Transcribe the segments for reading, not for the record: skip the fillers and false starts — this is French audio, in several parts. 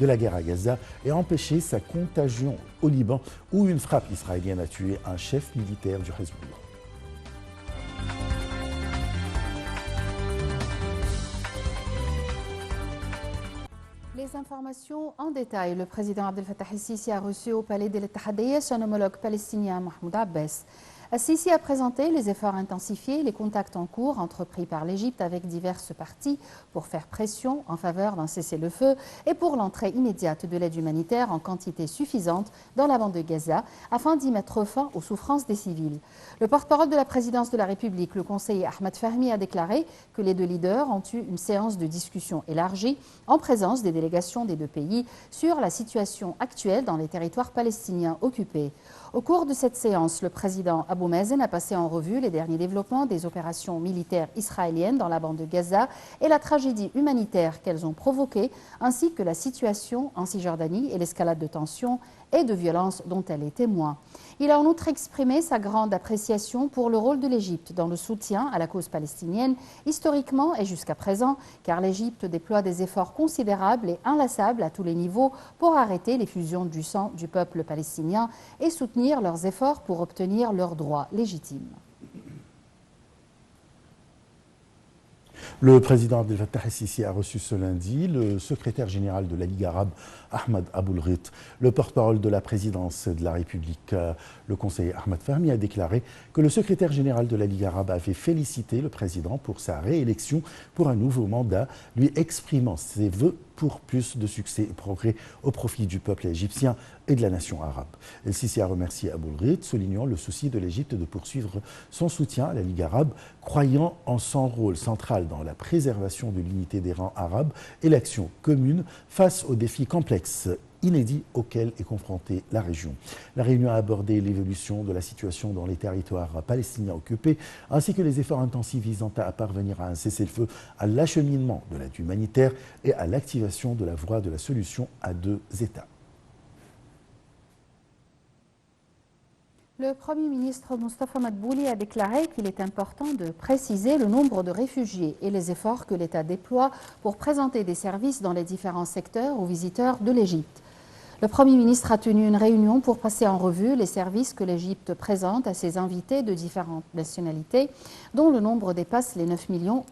de la guerre à Gaza et empêcher sa contagion au Liban, où une frappe israélienne a tué un chef militaire du Hezbollah. Les informations en détail. Le président Abdel Fattah el-Sisi a reçu au palais de l'Ittihadiyya son homologue palestinien Mahmoud Abbas. El-Sisi a présenté les efforts intensifiés et les contacts en cours entrepris par l'Égypte avec diverses parties pour faire pression en faveur d'un cessez-le-feu et pour l'entrée immédiate de l'aide humanitaire en quantité suffisante dans la bande de Gaza afin d'y mettre fin aux souffrances des civils. Le porte-parole de la présidence de la République, le conseiller Ahmed Fahmi, a déclaré que les deux leaders ont eu une séance de discussion élargie en présence des délégations des deux pays sur la situation actuelle dans les territoires palestiniens occupés. Au cours de cette séance, le président Abou Mazen a passé en revue les derniers développements des opérations militaires israéliennes dans la bande de Gaza et la tragédie humanitaire qu'elles ont provoquée, ainsi que la situation en Cisjordanie et l'escalade de tensions et de violences dont elle est témoin. Il a en outre exprimé sa grande appréciation pour le rôle de l'Égypte dans le soutien à la cause palestinienne, historiquement et jusqu'à présent, car l'Égypte déploie des efforts considérables et inlassables à tous les niveaux pour arrêter l'effusion du sang du peuple palestinien et soutenir leurs efforts pour obtenir leurs droits légitimes. Le président Abdel Fattah el-Sisi a reçu ce lundi le secrétaire général de la Ligue arabe, Ahmed Aboul-Rit. Le porte-parole de la présidence de la République, le conseiller Ahmed Fahmi, a déclaré que le secrétaire général de la Ligue arabe avait félicité le président pour sa réélection pour un nouveau mandat, lui exprimant ses vœux pour plus de succès et progrès au profit du peuple égyptien et de la nation arabe. El-Sisi a remercié Aboul-Rit, soulignant le souci de l'Égypte de poursuivre son soutien à la Ligue arabe, croyant en son rôle central dans la préservation de l'unité des rangs arabes et l'action commune face aux défis complexes inédits auxquels est confrontée la région. La réunion a abordé l'évolution de la situation dans les territoires palestiniens occupés, ainsi que les efforts intensifs visant à parvenir à un cessez-le-feu, à l'acheminement de l'aide humanitaire et à l'activation de la voie de la solution à deux États. Le Premier ministre Moustapha Madbouli a déclaré qu'il est important de préciser le nombre de réfugiés et les efforts que l'État déploie pour présenter des services dans les différents secteurs aux visiteurs de l'Égypte. Le Premier ministre a tenu une réunion pour passer en revue les services que l'Égypte présente à ses invités de différentes nationalités, dont le nombre dépasse les 9,5 millions.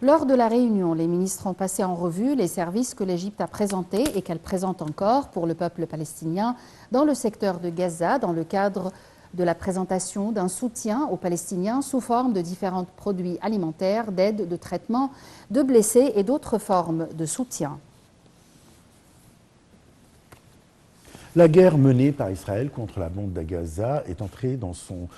Lors de la réunion, les ministres ont passé en revue les services que l'Égypte a présentés et qu'elle présente encore pour le peuple palestinien dans le secteur de Gaza, dans le cadre de la présentation d'un soutien aux Palestiniens sous forme de différents produits alimentaires, d'aide, de traitement de blessés et d'autres formes de soutien. La guerre menée par Israël contre la bande de Gaza est entrée dans son